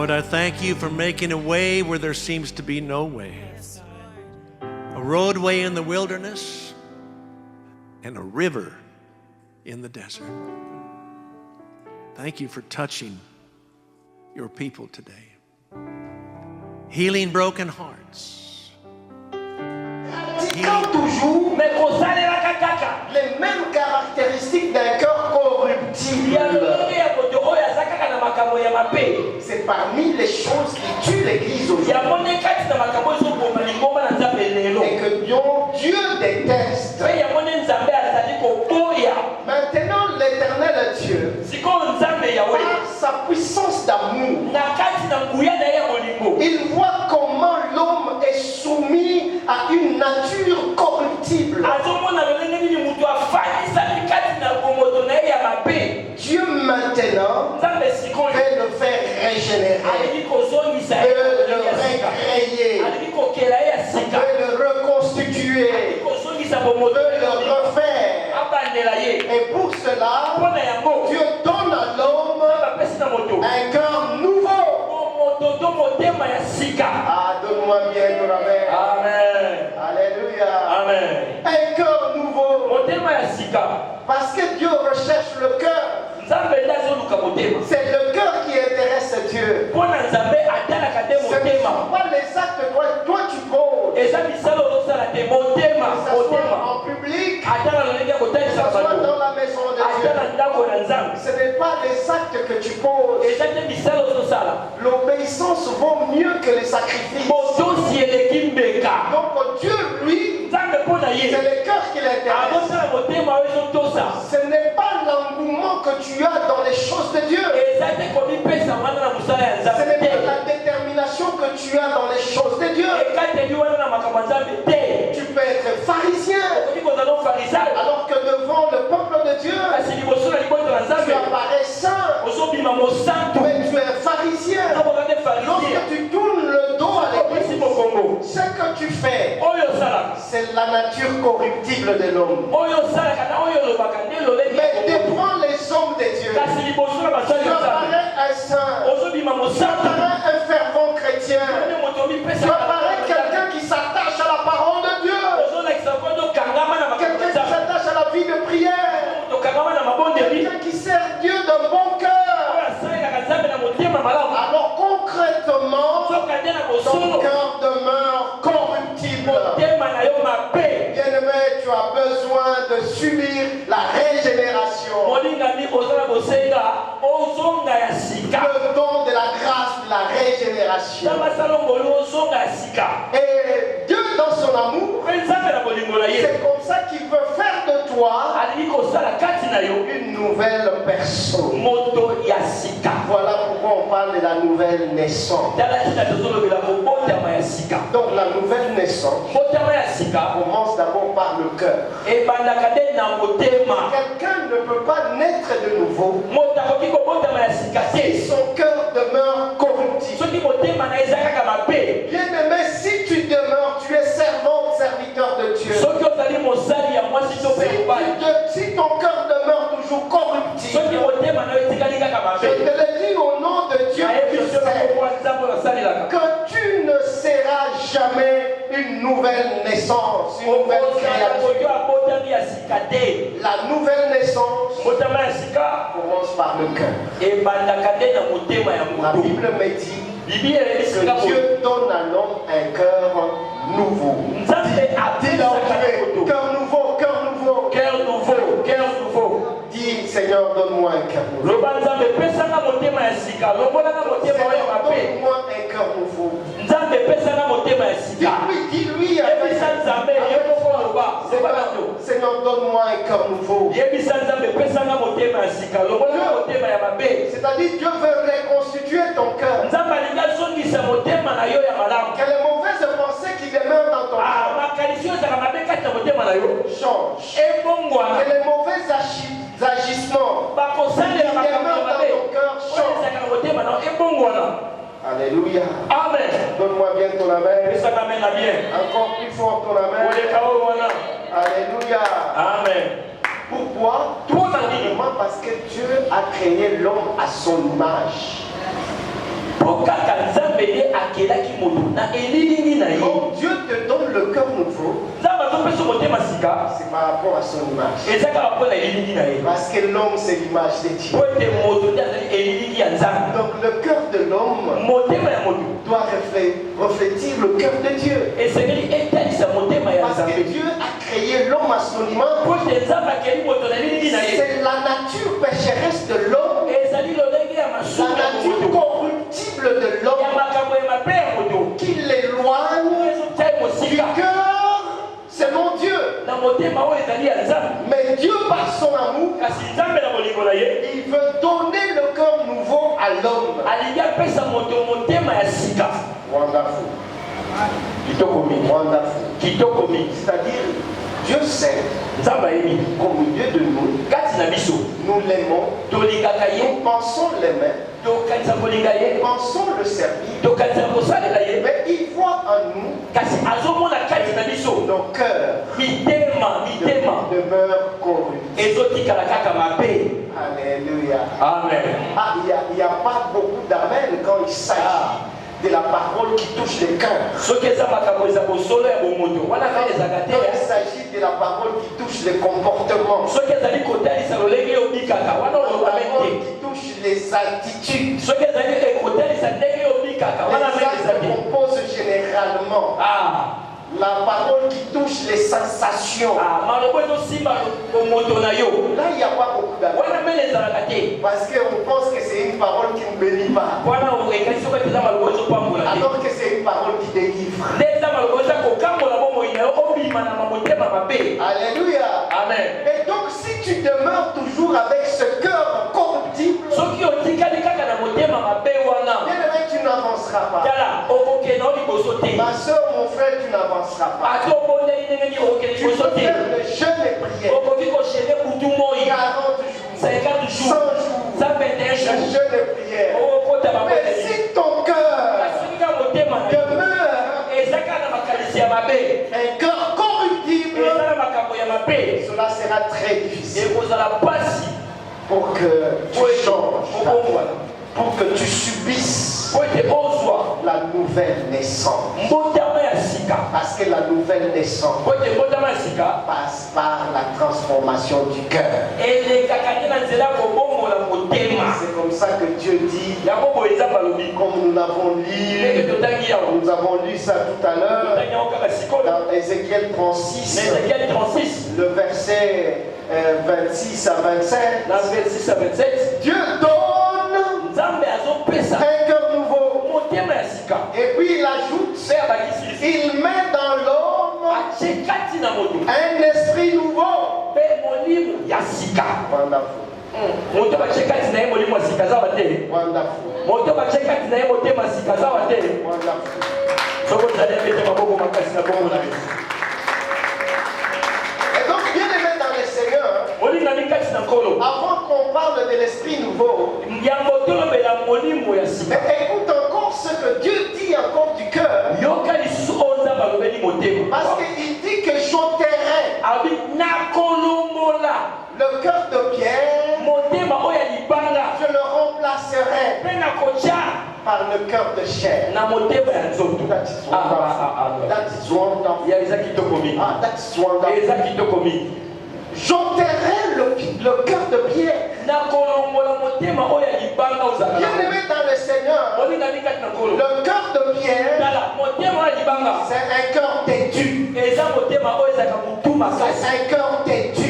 Lord, I thank you for making a way where there seems to be no way. A roadway in the wilderness and a river in the desert. Thank you for touching your people today. Healing broken hearts. Pratiquant toujours les mêmes caractéristiques d'un cœur corruptible. C'est parmi les choses qui tuent l'Église aujourd'hui. Et que Dieu déteste. Maintenant, l'Éternel Dieu, par sa puissance d'amour, il voit comment l'homme est soumis à une nature corruptible. Dieu maintenant veut le faire régénérer, veut le recréer, veut le reconstituer, veut le refaire. Et pour cela, Dieu donne à l'homme un cœur nouveau. Ah, donne-moi bien ton amen. Amen. Alléluia. Amen. Un cœur nouveau. Parce que Dieu recherche le cœur. C'est le cœur qui intéresse Dieu. Ce ne sont pas les actes que toi tu poses. Que ce soit en public, que ce soit dans la maison de Dieu. Ce n'est pas les actes que tu poses. L'obéissance vaut mieux que les sacrifices. Donc Dieu, lui, c'est le cœur qui l'intéresse. Ce n'est pas l'engouement que tu as dans les choses de Dieu. Ce n'est pas la détermination que tu as dans les choses de Dieu. Tu peux être pharisien, alors que devant le peuple de Dieu, tu apparais saint. Mais tu es pharisien. Lorsque tu tournes le dos à l'église, ce que tu fais, c'est la nature corruptible de l'homme. Mais devant les hommes de Dieu, tu apparais un saint, tu apparais un fervent chrétien, tu apparais quelqu'un qui s'attache à la parole de Dieu, quelqu'un qui s'attache à la vie de prière, quelqu'un qui sert Dieu d'un bon cœur. Alors concrètement, ton cœur demeure corruptible. Bien-aimé, tu as besoin de subir la régénération. Le don de la grâce de la régénération. Et Dieu, dans son amour, c'est comme ça qu'il veut faire de toi une nouvelle personne. Voilà pourquoi on parle de la nouvelle naissance. Donc la nouvelle naissance commence d'abord par le cœur. Quelqu'un ne peut pas naître de nouveau si son cœur demeure corruptible. Bien-aimé, si tu demeures, tu es servant, serviteur de Dieu. Si ton cœur demeure toujours corruptible, je te le dis au nom de Dieu, que tu ne seras jamais une nouvelle naissance, une nouvelle créature. La nouvelle naissance commence par le cœur. La Bible me dit que Dieu donne à l'homme un cœur nouveau. Dis donc, cœur nouveau, cœur nouveau. Cœur nouveau, cœur nouveau. Dis, Seigneur, donne-moi un cœur nouveau. Donne-moi un cœur nouveau. Dis-lui avec Seigneur, donne-moi un cœur nouveau. C'est-à-dire Dieu veut reconstituer ton cœur. Que les mauvaises pensées qui demeurent dans ton cœur change. Que les mauvais agissements qui demeurent dans ton cœur changent. Alléluia. Amen. Donne-moi bien ton amen. Encore plus fort ton amen. Alléluia. Amen. Pourquoi? Tout simplement parce que Dieu a créé l'homme à son image. Quand Dieu te donne le cœur nouveau, c'est par rapport à son image. Parce que l'homme, c'est l'image de Dieu. Donc le cœur de l'homme doit refléter le cœur de Dieu. Parce que Dieu a créé l'homme à son image. C'est la nature pécheresse de l'homme, la nature corruptible de l'homme qui l'éloigne du cœur selon Dieu. Mais Dieu, par son amour, il veut donner le cœur nouveau à l'homme. Wonderful. Wonderful. C'est-à-dire, Dieu sait qu'au milieu de nous, nous l'aimons, nous pensons l'aimer, nous pensons le servir, mais il voit en nous nos cœurs demeurent corruptifs. Alléluia. Amen. Ah, il n'y a pas beaucoup d'amen quand il s'agit de la parole qui touche les cœurs. Quand il s'agit de la parole qui touche les comportements, la parole qui touche les attitudes, les actes composent généralement. La parole qui touche les sensations. Là, il n'y a pas beaucoup d'amen. Parce qu'on pense que c'est une parole qui ne bénit pas. Alors que c'est une parole qui délivre. Alléluia. Amen. Et donc, si tu demeures toujours avec ce cœur corruptible, bien-aimé, tu n'avanceras pas. Ma soeur, mon frère, tu n'avanceras pas. Tu peux faire le jeûne et prière. 40 jours, 100 jours, le jeûne et prière. Mais si ton cœur demeure un cœur corruptible, cela sera très difficile pour que tu changes, pour que tu subisses la nouvelle naissance. Parce que la nouvelle naissance passe par la transformation du cœur. C'est comme ça que Dieu dit, comme nous l'avons lu ça tout à l'heure, dans Ézéchiel 36, le verset 26 à 27, Dieu donne un cœur nouveau. Et puis il ajoute, il met dans l'homme un esprit nouveau. Et donc, bien aimé dans le Seigneur, avant qu'on parle de l'esprit nouveau, mais écoute encore ce que Dieu dit encore du cœur. Parce qu'il dit que j'ôterai le cœur de pierre, je le remplacerai par le cœur de chair. That is wonderful. J'ôterai le cœur de pierre. Bien-aimé dans le Seigneur, le cœur de pierre, c'est un cœur têtu. C'est un cœur têtu.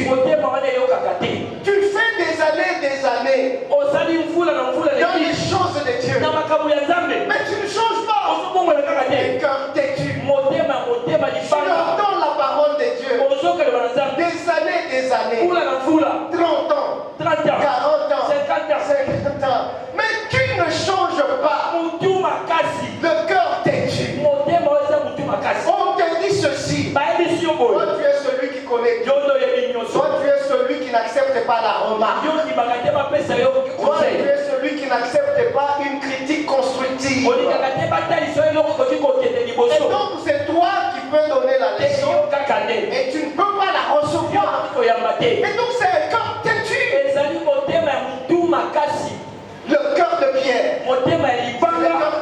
Tu fais des années dans les choses de Dieu, mais tu ne changes pas. Un cœur têtu. Tu leur donnes la parole de Dieu des années, 30 ans, 40 ans, 50 ans, mais tu ne changes pas. Le cœur têtu. On te dit ceci. Toi, tu es celui qui connaît Dieu. Toi, tu es celui qui n'accepte pas la remarque. Toi, tu es celui qui n'accepte pas une critique constructive. Et donc, c'est toi qui peux donner la leçon. Et tu ne peux pas la recevoir. Et donc, c'est un cœur têtu. Le cœur de pierre. Le cœur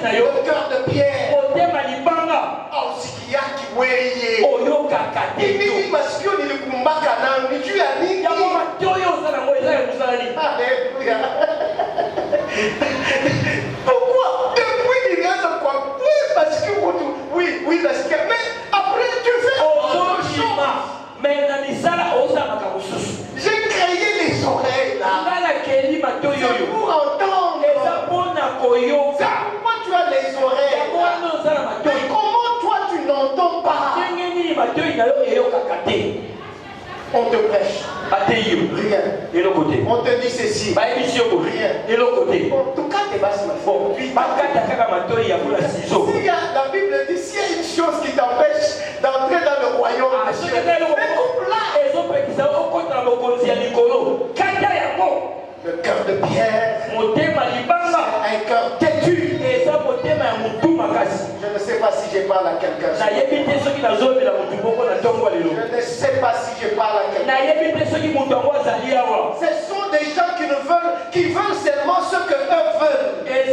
Le cœur de pierre. Il parce que il kumba kana ni tu as ni. Alléluia. Pourquoi? Depuis il y a de quoi? Oui, parce que oui, parce que mais après tu fais autre chose. J'ai créé les oreilles là. C'est pour entendre. C'est pourquoi tu as les oreilles là. Mais comment toi tu n'entends pas? On te prêche. Rien. On te dit ceci. Rien. En tout cas, tu vas se s'il y a, la Bible dit, s'il y a une chose qui t'empêche d'entrer dans le royaume de Dieu, mais coupe-la. Le cœur de pierre, c'est un cœur têtu. Je ne sais pas si je parle à quelqu'un. Je ne sais pas si je parle à quelqu'un. Ce sont des gens qui veulent seulement ce que eux veulent. Ils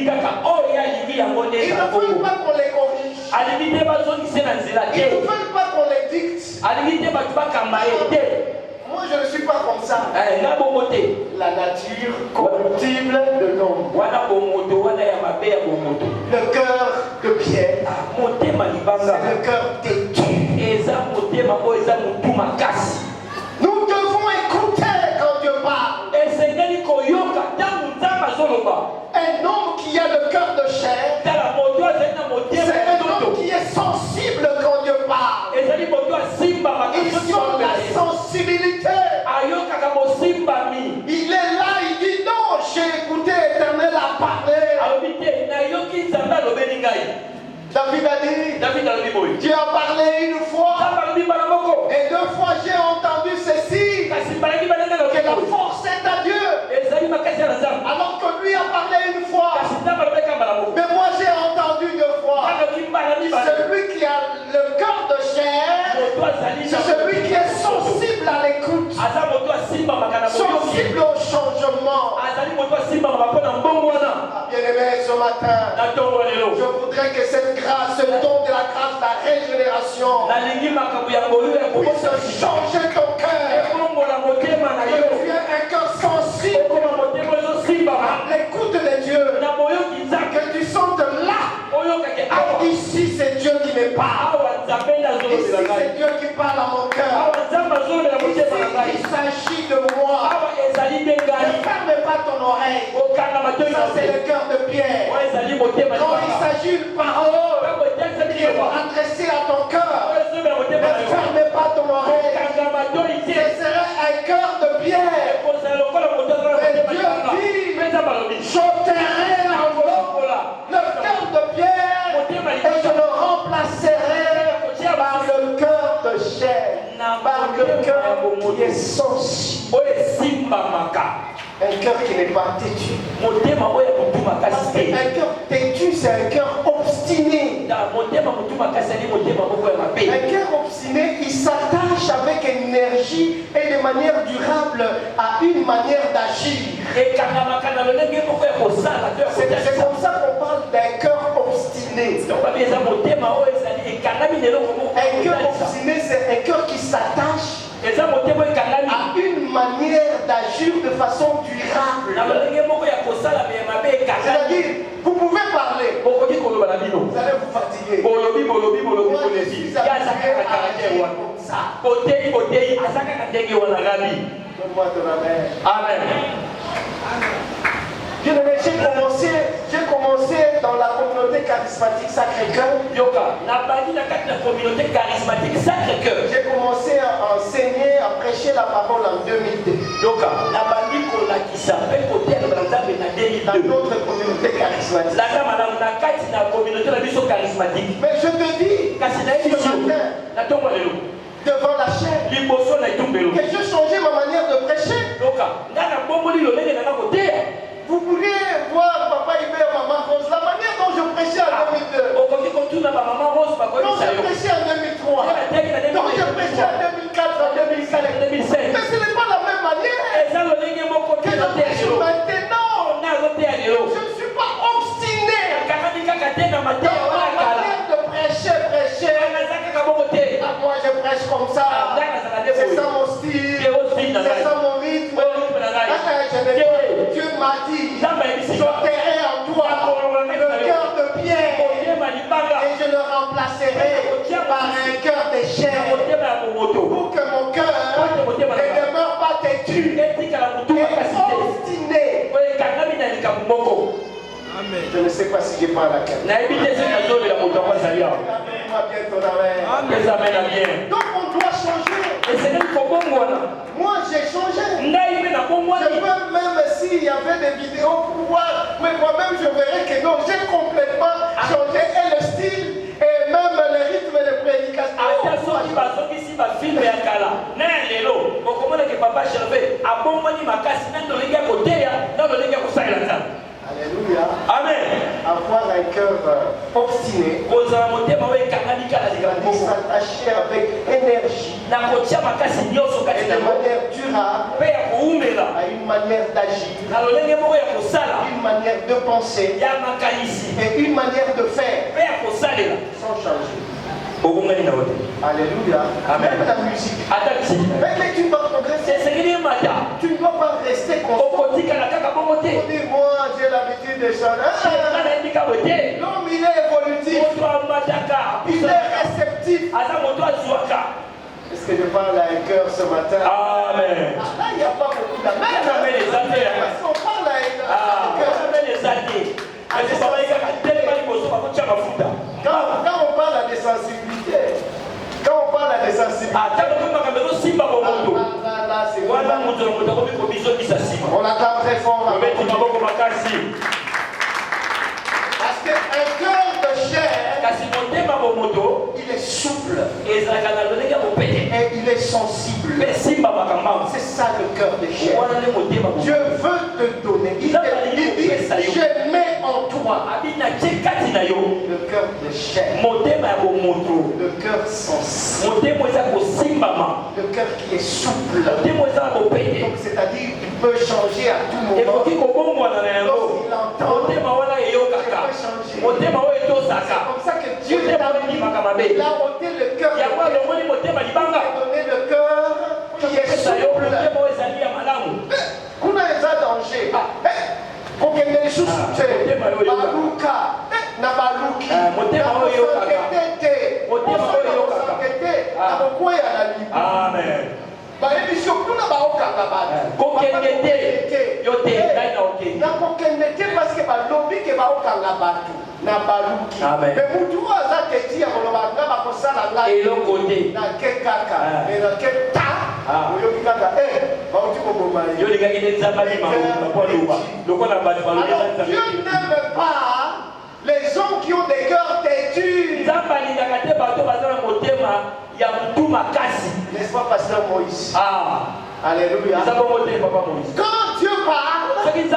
ne veulent pas qu'on les corrige. Ils ne veulent pas qu'on les dicte. Moi, je ne suis pas comme ça. La nature corruptible de l'homme. Le cœur de pierre, c'est le cœur têtu. Nous devons écouter quand Dieu parle. Un homme qui a le cœur de chair, c'est un homme qui est sensible quand Dieu parle. Ils ont la sensibilité. Il est là, il dit non, j'ai écouté l'Éternel a parlé. David a dit, Dieu a parlé une fois, et 2 fois j'ai entendu ceci, que la force est à Dieu. Alors que lui a parlé une fois, mais moi j'ai entendu 2 fois. Celui qui a le cœur de chair, c'est celui qui est sensible à l'écoute, sensible au changement. Bien-aimé, ce matin, je voudrais que cette grâce, ce don de la grâce, la régénération, puisse changer ton cœur. Que tu aies un cœur sensible à l'écoute de Dieu. Que tu sentes là, ici c'est Dieu qui me parle. Ici c'est Dieu qui parle à mon cœur. Ici il s'agit de moi. Ne ferme pas ton oreille. Ça c'est le cœur de pierre. Quand il s'agit d'une parole qui est adressée à ton cœur, ne ferme pas ton oreille. Ce serait un cœur de pierre. Et Dieu dit, j'ôterai le cœur de pierre et je le remplacerai par le cœur de chair, par le cœur qui est sensible. Un cœur qui n'est pas têtu. Parce qu'un cœur têtu, c'est un cœur obstiné. Un cœur obstiné, il s'attache avec énergie et de manière durable à une manière d'agir. C'est comme ça qu'on parle d'un cœur obstiné. Un cœur obstiné, c'est un cœur qui s'attache à une manière d'agir de façon durable. C'est-à-dire, vous pouvez parler, vous allez vous fatiguer. Moi, je suis habitué à agir comme ça. Donne-moi ton amen. Amen. Bien-aimé, j'ai commencé dans la communauté charismatique Sacré-Cœur. J'ai commencé à enseigner, à prêcher la parole en 2002. Dans notre communauté charismatique. Mais je te dis, ce matin, devant la chaîne, que je changeais ma manière de prêcher. Vous pourriez voir Papa Hubert, Maman Rose, la manière dont je prêchais en 2002. Dont je prêchais en 2003. Dont je prêchais en 2004, en 2005. Mais ce n'est pas la même manière que je prêche maintenant. Je ne suis pas obstiné comme ça. C'est ça mon style. C'est ça mon rythme. Dieu m'a dit, j'enterrai en toi le cœur de pierre et je le remplacerai par un cœur de chair pour que mon cœur ne demeure pas têtu et obstiné. Je ne sais pas si je parle à quelqu'un. Donc on doit changer. Moi j'ai changé. Je peux même s'il y avait des vidéos pour voir, mais moi-même je verrais que non, j'ai complètement changé et le style et même le rythme de prédication. Alléluia. Amen. Avoir un cœur obstiné, s'attacher avec énergie et de manière durable à une manière d'agir, une manière de penser et une manière de faire sans changer. Alléluia. Amen. Même la musique. Mais tu dois progresser. Tu ne dois pas rester constant. Moi, j'ai l'habitude de chanter. L'homme, il est évolutif. Il est réceptif. Est-ce que je parle à un cœur ce matin? Amen. Là, il n'y a pas beaucoup d'amen. Parce qu'on parle à un cœur. Quand on parle à des sensibilités, on attend très fort là. Parce qu'un cœur de chair, il est souple et il est sensible. C'est ça le cœur de chair. Dieu veut te donner. Il dit, je mets en toi le cœur de chair, le cœur sensible, le cœur qui est souple. Donc c'est-à-dire qu'il peut changer à tout moment. Lorsqu'il entend, il peut changer. C'est comme ça que Dieu il a ôté le cœur, il a donné le cœur qui est souple. Kuna eza danger. Kokende lisusu te. Baluka na baluki. Amen. Bayebiso kuna baokanga bato. Na kokende te parce que balobi ke baokanga bato. Na baluki. Mais mutu aza te ti ya koloba nga bakosala ngai. Na ke kaka. Et na ke ta. Yo les gars qui les abat les Dieu n'aime pas les gens qui ont des cœurs têtus. N'est-ce pas, pasteur Moïse? Alléluia. Quand Dieu parle, il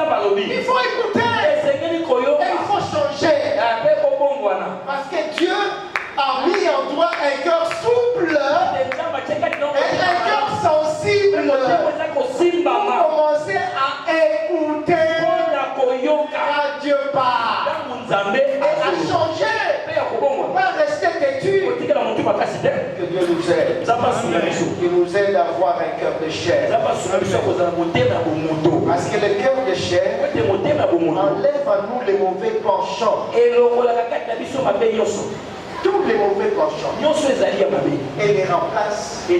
faut écouter et il faut changer. Parce que Dieu a mis en toi un cœur souple et un cœur sensible pour commencer à écouter quand Dieu parle et à changer, pas rester têtu. Que Dieu nous aide. Il nous aide à avoir un cœur de chair. Parce que le cœur de chair enlève à nous les mauvais penchants. Tous les mauvais penchants et les remplace par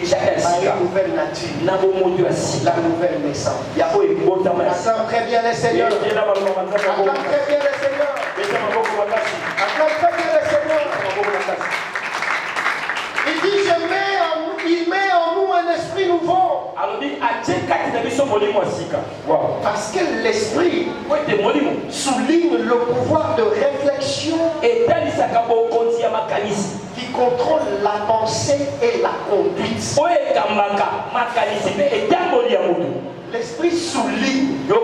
une nouvelle nature, la nouvelle naissance. Acclame très bien le Seigneur. Acclame très bien le Seigneur. Acclame très bien le Seigneur. Il dit, il met en nous un esprit nouveau. Parce que l'esprit souligne le pouvoir de réflexion qui contrôle la pensée et la conduite. L'esprit souligne le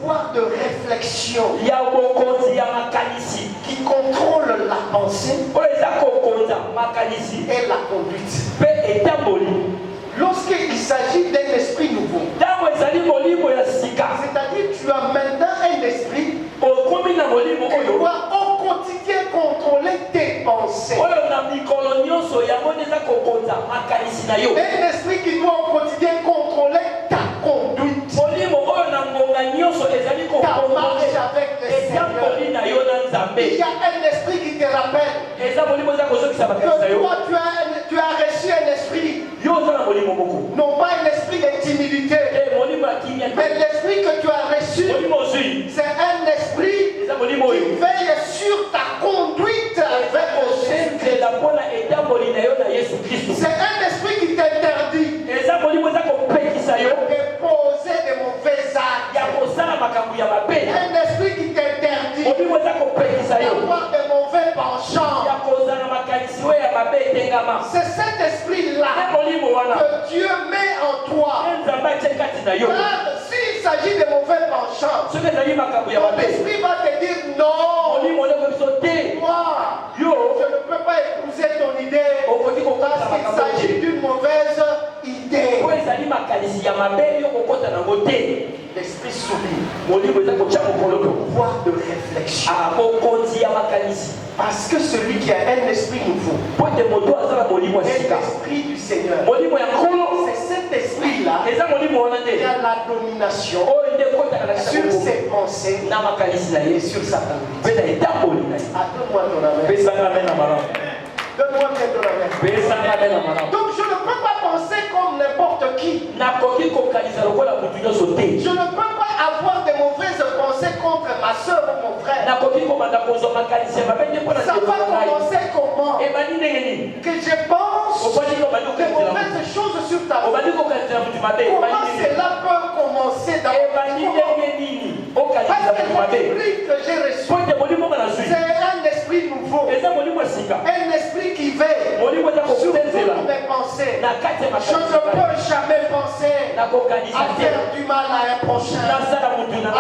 pouvoir de réflexion qui contrôle la pensée et la conduite. Lorsqu'il s'agit d'un esprit nouveau, c'est-à-dire tu as maintenant un esprit qui doit au quotidien contrôler tes pensées. Un esprit qui doit au quotidien contrôler ta conduite, ta marche avec le Seigneur. Il y a un esprit qui te rappelle que toi tu as reçu un esprit, non pas un esprit de timidité, mais l'esprit que tu as reçu, c'est un esprit qui veille sur ta conduite avec le Seigneur. C'est un esprit qui t'interdit de poser de mauvais actes. Un esprit qui t'interdit d'avoir de mauvais penchants. C'est cet esprit-là que Dieu met en toi. Car s'il s'agit de mauvais penchants, ton esprit va te dire non. Moi, je ne peux pas épouser ton idée parce qu'il s'agit d'une mauvaise idée. L'esprit soumis, pouvoir de réflexion. Parce que celui qui a un esprit nouveau, l'esprit du Seigneur, c'est cet esprit-là qui a la domination sur ses pensées et sur sa conduite. Donne-moi ton amen. Donne-moi bien ton amen. Donc je ne peux pas penser comme n'importe qui. Je ne peux pas avoir de mauvaises pensées contre ma soeur ou mon frère. Ça va commencer comment? Que je pense de mauvaises choses sur ta vie. Comment cela peut commencer dans ma vie? Parce que l'esprit que j'ai reçu, c'est un esprit nouveau. Un esprit qui veille sur toutes mes pensées. Je ne peux jamais penser à faire du mal à un prochain, à faire du mal à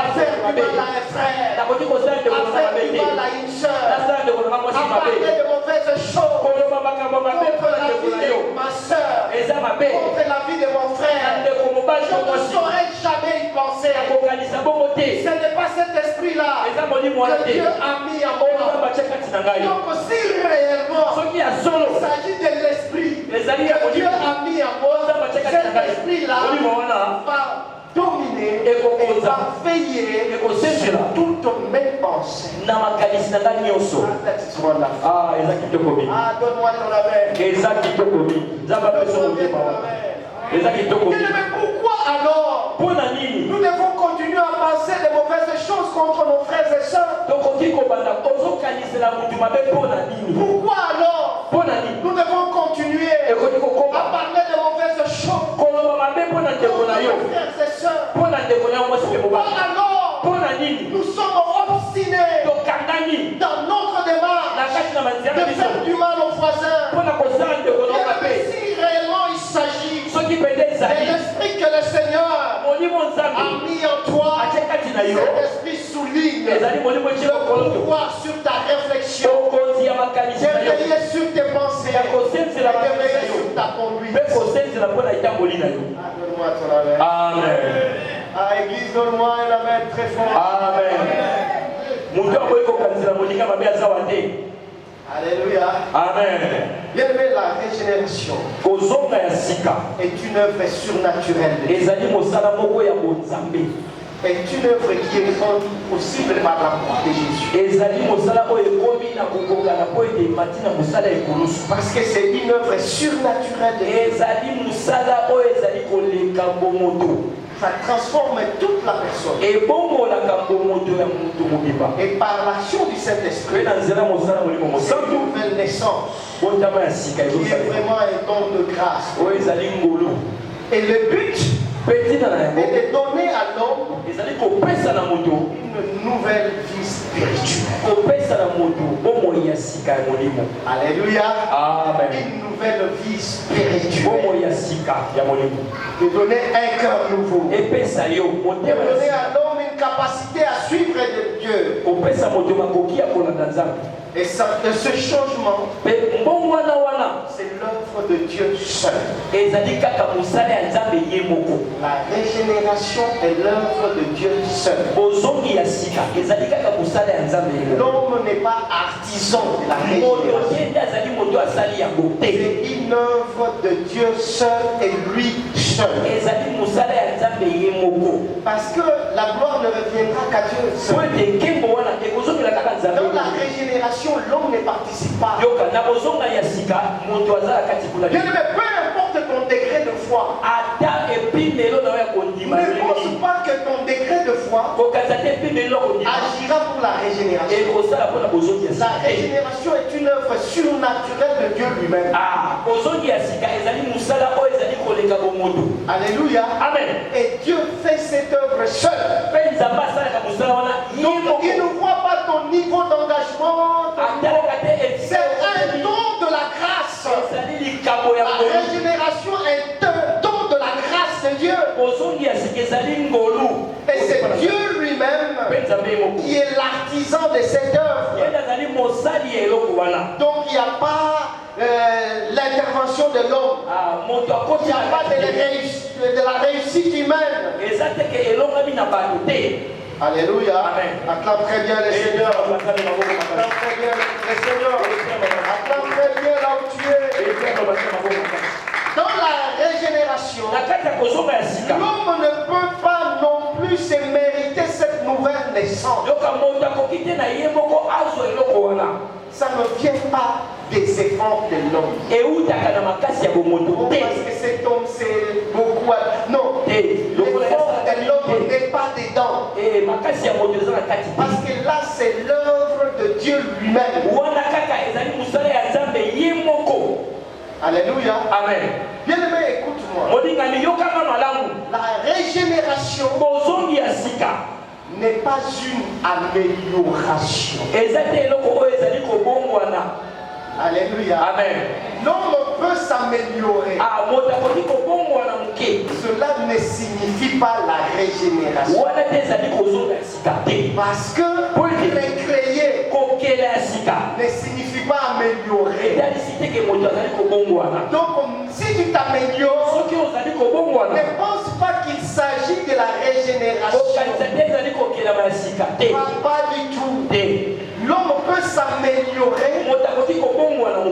un frère, à faire du mal à une soeur, à parler de mauvaises choses contre la vie de ma soeur, contre la vie de mon frère. Je ne saurais jamais y penser. Ce n'est pas cet esprit-là que Dieu a mis en moi. Donc si réellement il s'agit de l'esprit que Dieu a mis en moi, cet esprit-là va dominer et va veiller sur toutes mes pensées. Ah, donne-moi ton amen. Mais pourquoi alors nous devons continuer à penser de mauvaises choses contre nos frères et sœurs? Pourquoi alors nous devons continuer à parler de mauvaises choses contre nos frères et sœurs? Pourquoi alors nous sommes obstinés dans notre démarche de faire du mal aux voisins? Et si réellement il s'agit de l'esprit que le Seigneur a mis en toi, cet esprit souligne le pouvoir sur ta réflexion, de veiller sur tes pensées et de veiller sur ta conduite. Donne-moi ton amen. Amen. Ah, Église, donne-moi un amen très fort. Alléluia. Amen. Bien aimé, la régénération est une œuvre surnaturelle. Est une œuvre qui est rendue possible par la croix de Jésus. Parce que c'est une œuvre surnaturelle. Ça transforme toute la personne. Et par l'action du Saint-Esprit, cette nouvelle naissance qui est vraiment un don de grâce. Et le but est de donner à l'homme une nouvelle vie spirituelle. Alléluia. Amen. Une nouvelle vie spirituelle. De donner un cœur nouveau. De donner à l'homme une capacité à suivre de Dieu. Et ce changement, c'est l'œuvre de Dieu seul. La régénération est l'œuvre de Dieu seul. L'homme n'est pas artisan de la régénération. C'est une œuvre de Dieu seul et lui seul. Parce que la gloire ne reviendra qu'à Dieu seul. Dans la régénération, l'homme ne participe pas. Bien aimé, peu importe ton degré de foi, ne pense pas que ton degré de foi agira pour la régénération. La régénération est une œuvre surnaturelle de Dieu lui-même. Alléluia. Amen. Et Dieu fait cette œuvre seul. Donc il ne voit pas ton niveau d'engagement. C'est un don de la grâce. La régénération est un don de la grâce de Dieu. Et c'est Dieu lui-même qui est l'artisan de cette œuvre. Donc il n'y a pas l'intervention de l'homme. Il n'y a pas de la réussite humaine. Alléluia. Amen. Acclame très bien les seigneurs. Acclame très bien les seigneurs. Acclame très bien là où tu es. Dans la régénération, l'homme ne peut pas non plus se mériter cette nouvelle naissance. Ça ne vient pas des efforts de l'homme. Parce que cet homme c'est beaucoup. Non, l'effort de l'homme n'est pas dedans. Parce que là c'est l'œuvre de Dieu lui-même. Alléluia. Amen. Bien aimé, écoute-moi. La régénération n'est pas une amélioration. Alléluia. Amen. L'homme peut s'améliorer. Cela ne signifie pas la régénération. Parce que recréer ne signifie pas améliorer. Donc si tu t'améliores, ne pense pas qu'il s'agit de la régénération. Pas du tout. L'homme peut s'améliorer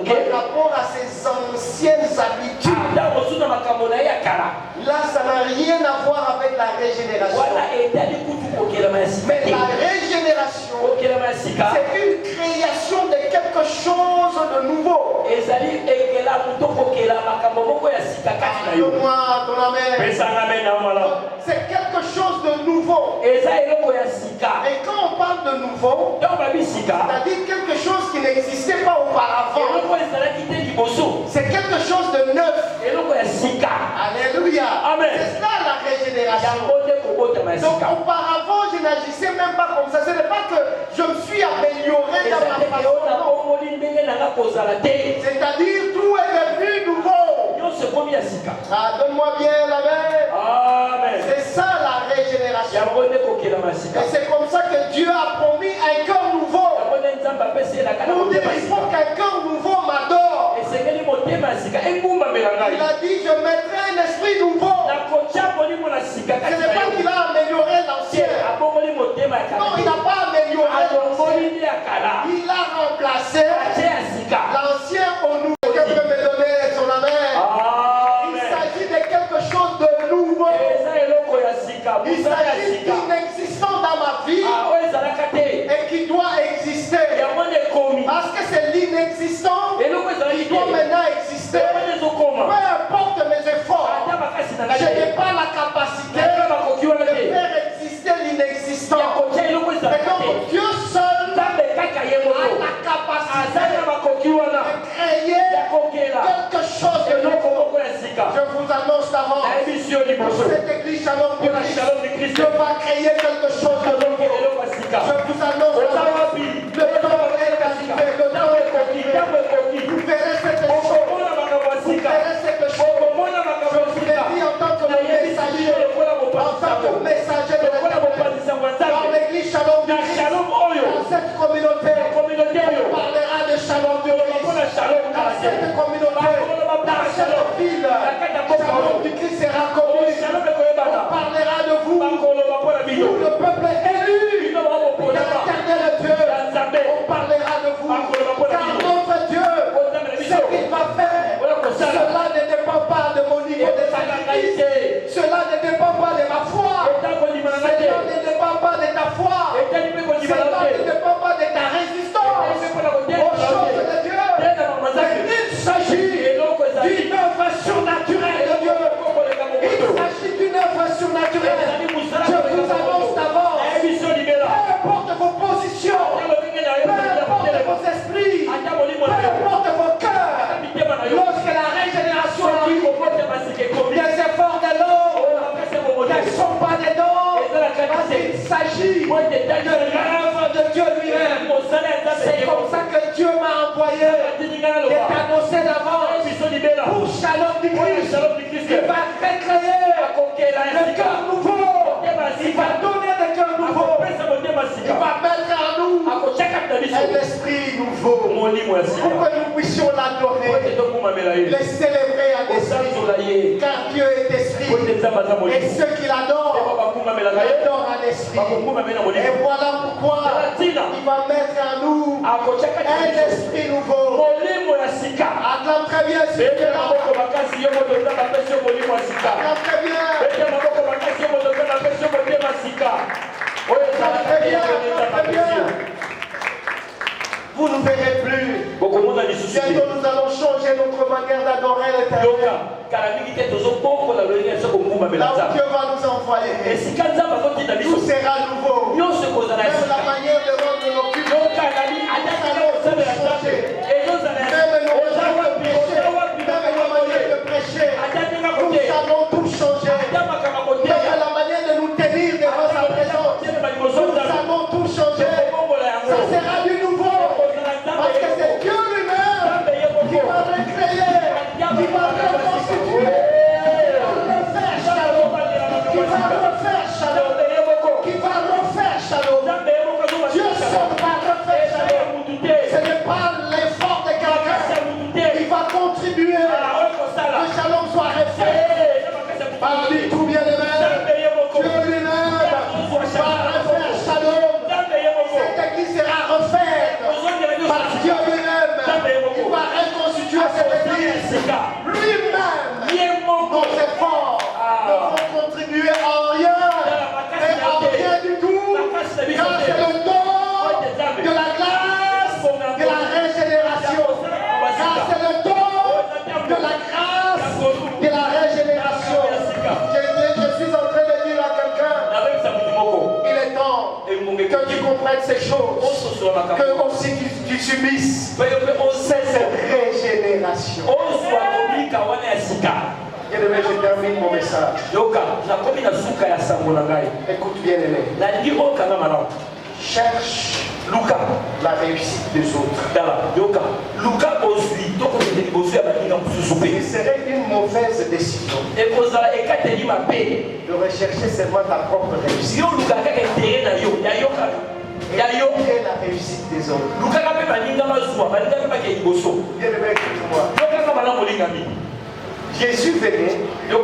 par rapport à ses anciennes habitudes. Là, ça n'a rien à voir avec la régénération. Mais la régénération, c'est une création de quelque chose de nouveau. Donne-moi ton amen. C'est quelque chose de nouveau. Et quand on parle de nouveau, c'est-à-dire quelque chose qui n'existait pas auparavant. C'est quelque chose de neuf. Alléluia. Amen. C'est ça la régénération. Donc auparavant, je n'agissais même pas comme ça. Ce n'est pas que je me suis amélioré dans ma façon. C'est-à-dire tout est devenu nouveau. Donne-moi bien la main. Amen. C'est ça la régénération. Et c'est comme ça que Dieu a promis un cœur nouveau. Pour dire il faut qu'un cœur nouveau m'adore. Il a dit je mettrai un esprit nouveau. Ce n'est pas qu'il a amélioré l'ancien. Non, il n'a pas amélioré l'ancien. Il a remplacé l'ancien au nouveau. Que peut me donner son amen? Il s'agit de quelque chose de nouveau. Il s'agit d'inexistant dans ma vie et qui doit exister. Parce que c'est l'inexistant qui doit maintenant exister. Peu importe mes efforts, je n'ai pas la capacité de faire exister l'inexistant. Mais donc Dieu seul a la capacité de créer quelque chose de nouveau. Je vous annonce d'avant, cette église Shalom du Christ, Dieu va créer quelque chose de nouveau. Je vous annonce d'avant, le temps est arrivé, le temps est arrivé. Vous verrez cette chose. Vous verrez cette chose. Je vous l'ai dit en tant que messager de l'éternel, dans l'église Shalom du Christ, dans cette communauté, on parlait cette communauté, dans cette ville, Shalom du Christ sera connu. On parlera de vous, vous le peuple élu de l'éternel Dieu. On parlera de vous, car notre Dieu, ce qu'il va faire, cela ne dépend pas de mon niveau de sacrifice, cela ne dépend pas de ma foi, cela ne dépend pas de ta foi, cela ne dépend pas de ta résistance aux choses de Dieu. Mais il s'agit d'une œuvre surnaturelle de Dieu. Il s'agit d'une œuvre surnaturelle. Je vous annonce d'abord, peu importe vos positions, peu importe vos esprits, peu importe vos cœurs, lorsque la régénération arrive, les efforts de l'homme ne sont pas des dons, parce qu'il s'agit de l'œuvre de Dieu lui-même. C'est comme ça que Dieu m'a envoyé et annoncé d'avance pour Shalom du Christ. Il va recréer le cœur nouveau. Il va donner des cœurs nouveaux. Il va mettre en nous un esprit nouveau pour que nous puissions l'adorer, le célébrer en esprit, car Dieu est esprit et ceux qui l'adorent l'adorent en esprit. Et voilà pourquoi il va mettre en nous un esprit nouveau. Acclame très bien ce que acclame très bien. Vous ne verrez plus. Bientôt nous allons changer notre manière d'adorer l'Éternel. Là où Dieu va nous envoyer, tout sera nouveau. Même la manière de rendre nos cultes, nous allons tout changer. Même nos manières de prêcher, même nos manières de prêcher, nous allons tout changer. Même la manière de nous tenir devant sa présence, nous allons tout changer. Ça sera du nouveau. Parce que c'est Dieu lui-même qui va recréer, qui va reconstituer, qui va refaire Shalom, qui va refaire Shalom. Dieu seul va refaire Shalom. Ce n'est pas l'effort de quelqu'un qui va contribuer que Shalom soit refait. Par lui, tout bien aimé, Dieu lui-même va refaire Shalom. Cette église sera refaite par Dieu lui-même. Il va reconstituer cette église. Lui-même, nos efforts ne vont contribuer en rien et en rien du tout. Car c'est le don de la grâce, de la régénération. Car c'est le don de la grâce, de la régénération. Je suis en train de dire à quelqu'un, il est temps que tu comprennes ces choses, que aussi tu subisses cette régénération. Bien-aimé, je termine mon message. Écoute bien aimé. Cherche la réussite des autres. Ce serait une mauvaise décision de rechercher seulement ta propre réussite. Et la réussite des autres. Bien-aimé, écoute-moi. Jésus venait de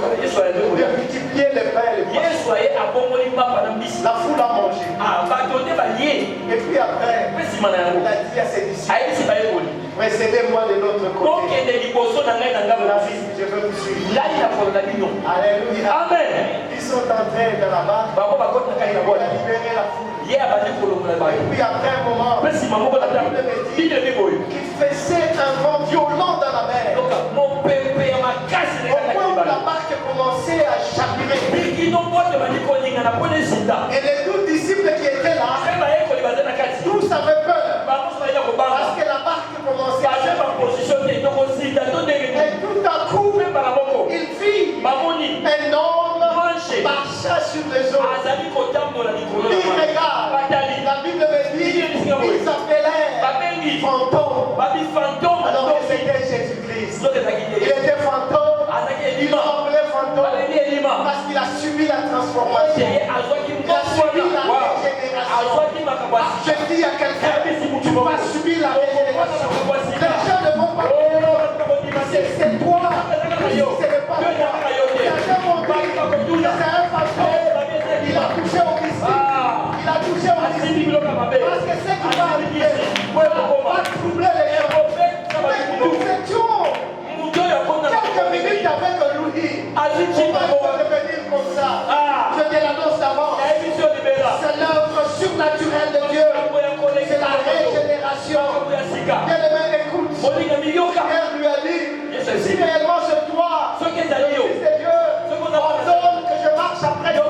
multiplier les pains et les poissons. La foule a mangé. Et puis après, il a dit à ses disciples, précédez-moi de l'autre côté. Je veux vous suivre. Alléluia. Amen. Ils sont entrés dans la barque. Il a libéré la foule. Et puis après un moment, la Bible me dit qu'il faisait un vent violent dans la mer. Au point où la barque commençait à chavirer. Et les 12 disciples qui étaient là, tous avaient peur. Parce que la barque commençait à chavirer. Et tout à coup, il vit un homme marchant sur les eaux. Il regarde. La Bible me dit qu'ils s'appelaient fantômes. Alors que c'était Jésus-Christ. Il était fantôme. Il semblait fantôme. Parce qu'il a subi la transformation. Il a subi la régénération. Je dis à quelqu'un, tu vas subir la régénération. Les gens ne vont pas Parce que ce qui va arriver va troubler les gens. Mais nous étions quelques minutes avec Louis. On va devenir comme ça. Je te l'annonce d'avance. C'est l'œuvre surnaturelle de Dieu. C'est la régénération. Bien-aimé, écoute. Pierre lui a dit, si réellement c'est toi, le Fils de Dieu, ordonne que je marche après toi.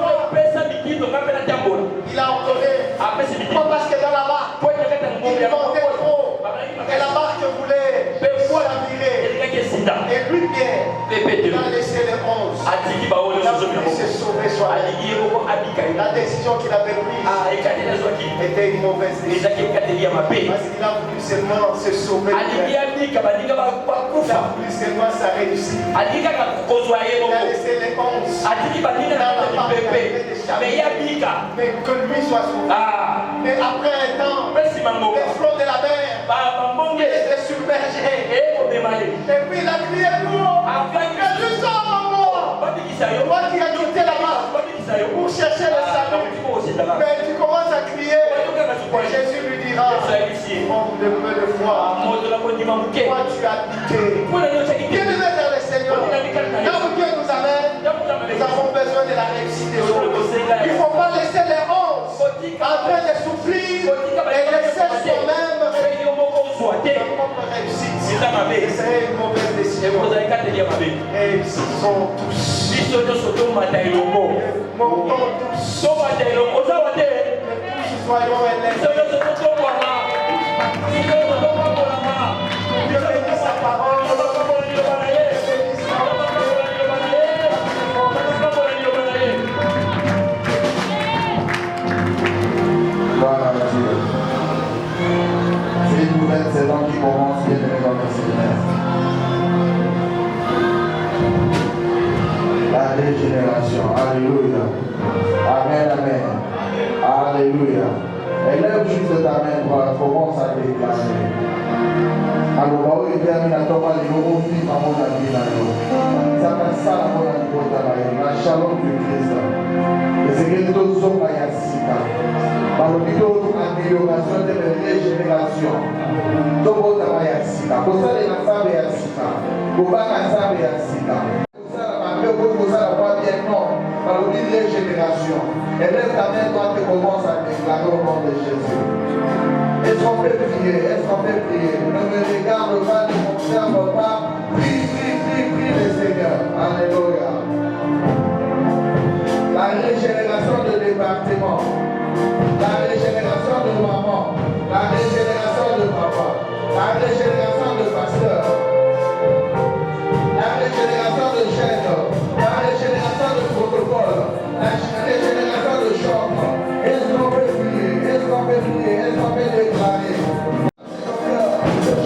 Il a ordonné. Pas parce que dans la barque, il montait trop. Et la barque voulait la virer. Et lui, Pierre, il a laissé les 11. Il a voulu se sauver soi-même. La décision qu'il avait prise était une mauvaise décision. Parce qu'il a voulu seulement se sauver. Il a voulu seulement sa réussite. Il a laissé les 11 dans la barque. Mais que lui soit sauvé. Mais après un temps, les flots de la mer étaient submergés. Et puis il a crié pour que tu sors en moi. Toi qui as quitté la barque pour chercher le salut. Mais tu commences à crier. Et Jésus lui dira, homme de peu de foi, toi tu as quitté. Bien-aimé dans le Seigneur, là où Dieu nous amène, nous avons besoin de la réussite des autres. Il ne faut pas laisser les 11 en train de souffrir et laisser soi-même sa propre réussite. C'est une mauvaise décision. Et ils sont tous. Montons tous. Soyons élèves. Dieu bénit sa parole. Gloire à Dieu. C'est une nouvelle saison qui commence bien dans le Seigneur. La régénération. Alléluia. Amen, amen. Alléluia. Élève juste ta main droite, commence à déclarer. Alors, il termine à tomber les nouveaux filles à mon avis. Ça passe ça à mon avis. La shalom du Christ. Et c'est que nous sommes à Yassika. Par le plutôt amélioration de la régénération. Tout le monde à Yassika. Pour ça, les enfants de Yassika. Pour pas les enfants de Yassika. Pour ça, la voix bien non. Par le plutôt régénération. Et lève ta main droite et commence à déclarer au nom de Jésus. Est-ce qu'on peut prier? Est-ce qu'on peut prier? Ne me regarde pas, ne m'observe pas. Prie, prie, prie, prie le Seigneur. Alléluia. La régénération de département. La régénération de maman. La régénération de papa. La régénération de pasteur. La régénération de chaîne. La régénération de protocole. La régénération de chambre. Est-ce qu'on peut prier? Est-ce qu'on peut prier? Est-ce qu'on peut déclarer?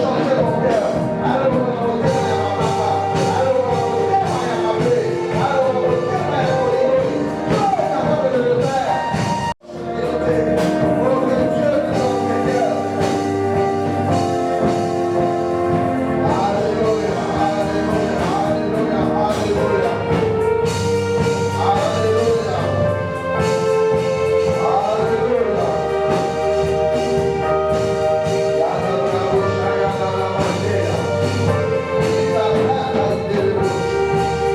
Changer mon cœur. Alors, mon cœur, ma papa. Alors, mon cœur, ma papé. Alors, mon cœur, ma papé. Toi, capable de le faire. Votre Dieu de notre cœur. Alléluia, alléluia, alléluia, alléluia. Alléluia.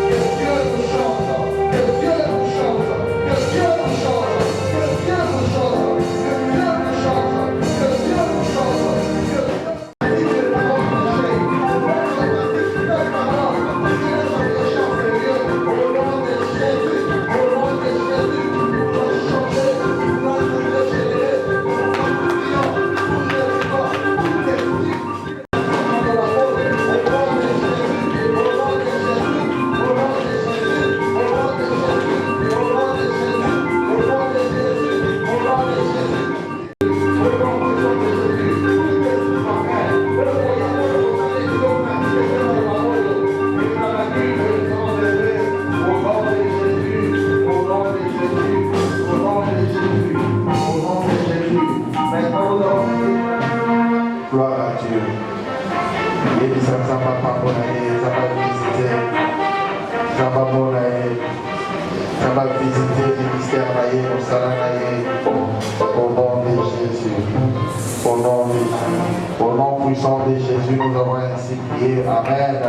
Alléluia. Gloire à Dieu. Et ça va pas ça va visiter. Ça va visiter les mystères au Salanaï au nom de Jésus. Au nom puissant de Jésus, nous avons ainsi prié. Amen.